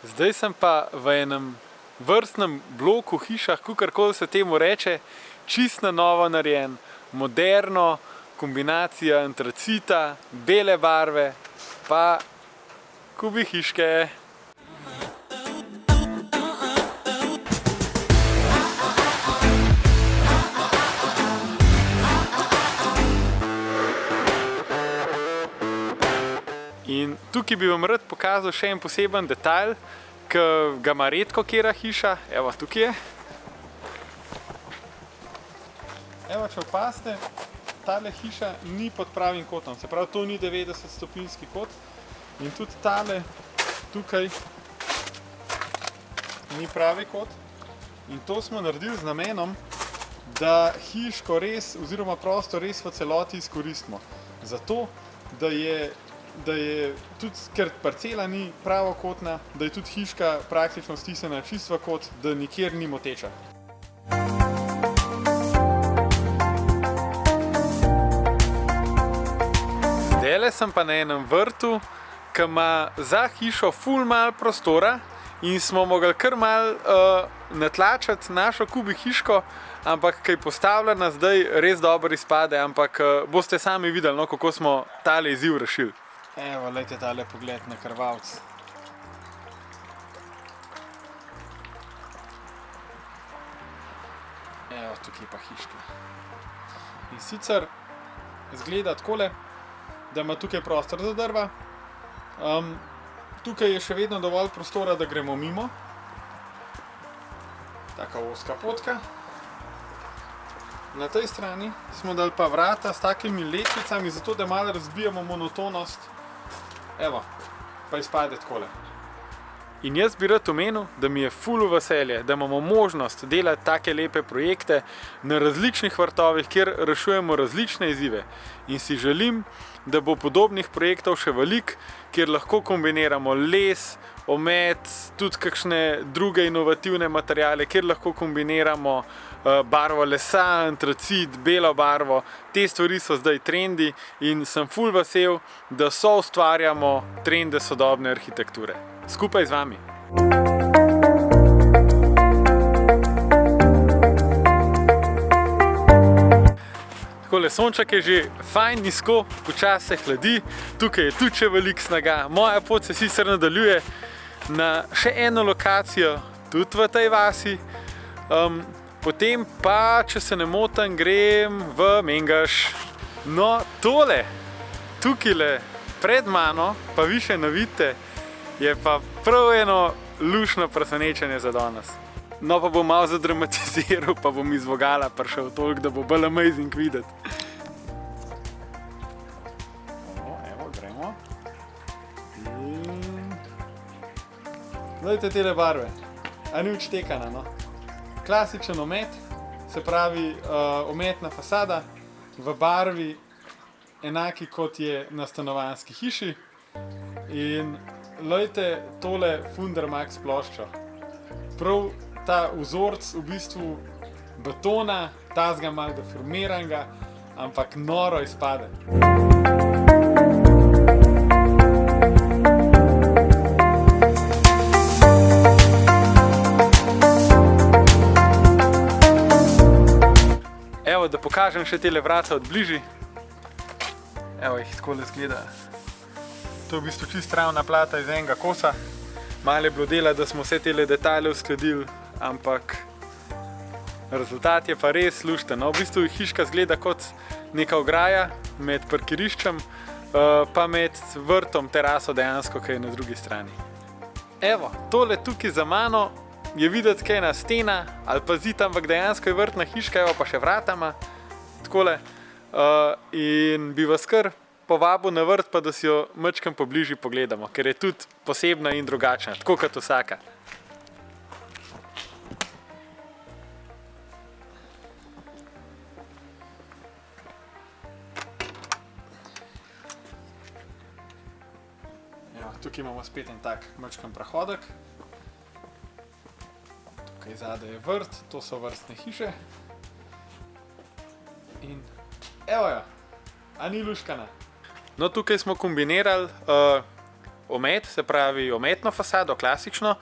Zdaj sem pa v enem vrstnem bloku, hišah, kakorkoli se temu reče, čist na novo narejen, moderno, kombinacija antracita, bele barve, pa kubi hiške. In tukaj bi vam rad pokazal še en poseben detajl, ki ga ima redko katera hiša. Evo, tukaj je. Evo, če opazite, tale hiša ni pod pravim kotom, se pravi, to ni 90-stopinjski kot. In tudi tale tukaj ni pravi kot. In to smo naredili z namenom, da hiško res, oziroma prostor res v celoti izkoristimo. Zato, da je tudi, ker parcela ni pravokotna, da je tudi hiška praktično stisnjena čisto v kot, da nikjer ni moteča. Zdajle sem pa na enem vrtu, ki ima za hišo ful malo prostora in smo mogli kar malo natlačiti našo kubi hiško, ampak kaj postavljena zdaj res dobro izpade, ampak boste sami videli, no, kako smo tale izziv rešili. Evo, lejte tale pogled na krvavc. Evo, tukaj pa hiška. In sicer izgleda takole, da ima tukaj prostor za drva. Tukaj je še vedno dovolj prostora, da gremo mimo. Taka ozka potka. Na tej strani smo dali pa vrata s takimi letvicami, zato da malo razbijamo monotonost. Evo, pa izpade takole. In jaz bi rad omenil, da mi je ful veselje, da imamo možnost delati take lepe projekte na različnih vrtovih, kjer rešujemo različne izzive. In si želim, da bo podobnih projektov še veliko, kjer lahko kombiniramo les, omet, tudi kakšne druge inovativne materiale, kjer lahko kombiniramo barvo lesa, antracit, belo barvo. Te stvari so zdaj trendi in sem ful vesel, da soustvarjamo trende sodobne arhitekture. Skupaj z vami. Takole, sonček je že fajn nizko, počasi se hladi, tukaj je tudi še veliko snega. Moja pot se sicer nadaljuje na še eno lokacijo, tudi v tej vasi. Potem pa, če se ne motim, grem v Mengeš. No, tole, tukajle pred mano, pa vi še ne vidite, je pa prav eno luštno presenečenje za danes. No, pa bom malo zadramatiziral, pa bom iz vogala prišel toliko, da bo bolj amazing videti. Evo, gremo. In gledajte tele barve. A ni odštekana, no? Klasičen omet, se pravi ometna fasada v barvi enaki kot je na stanovanjski hiši. In glejte tole Fundermax ploščo. Prav ta vzorc v bistvu betona, tazga malo deformiranega, ampak noro izpade. Evo, da pokažem še tele vrata od bližji. Evo jih takole izgleda. To je v bistvu čist ravna plata iz enega kosa. Malo je bilo dela, da smo vse tele detajle uskladili, ampak rezultat je pa res lušten. No, v bistvu hiška izgleda kot neka ograja med parkiriščem, pa med vrtom, teraso dejansko, ki je na drugi strani. Evo, tole tukaj za mano je videti kaj ena stena ali pa zid, ampak dejansko je vrtna hiška, evo pa še vratama. Takole. In bi vas kar povabil na vrt, pa da si jo majčkeno pobližje pogledamo, ker je tudi posebna in drugačna, tako kot vsaka. Evo, tukaj imamo spet en tak majčken prehodek. Tukaj zadaj je vrt, to so vrstne hiše. In evo jo, a ni luškana? No, tukaj smo kombinirali omet, se pravi ometno fasado, klasično,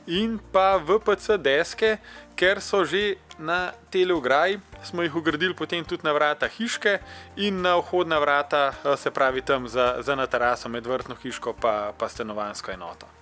in pa VPC deske, ker so že na tele ograji, smo jih vgradili potem tudi na vrata hiške in na vhodna vrata, se pravi tam za na teraso med vrtno hiško pa stanovanjsko enoto.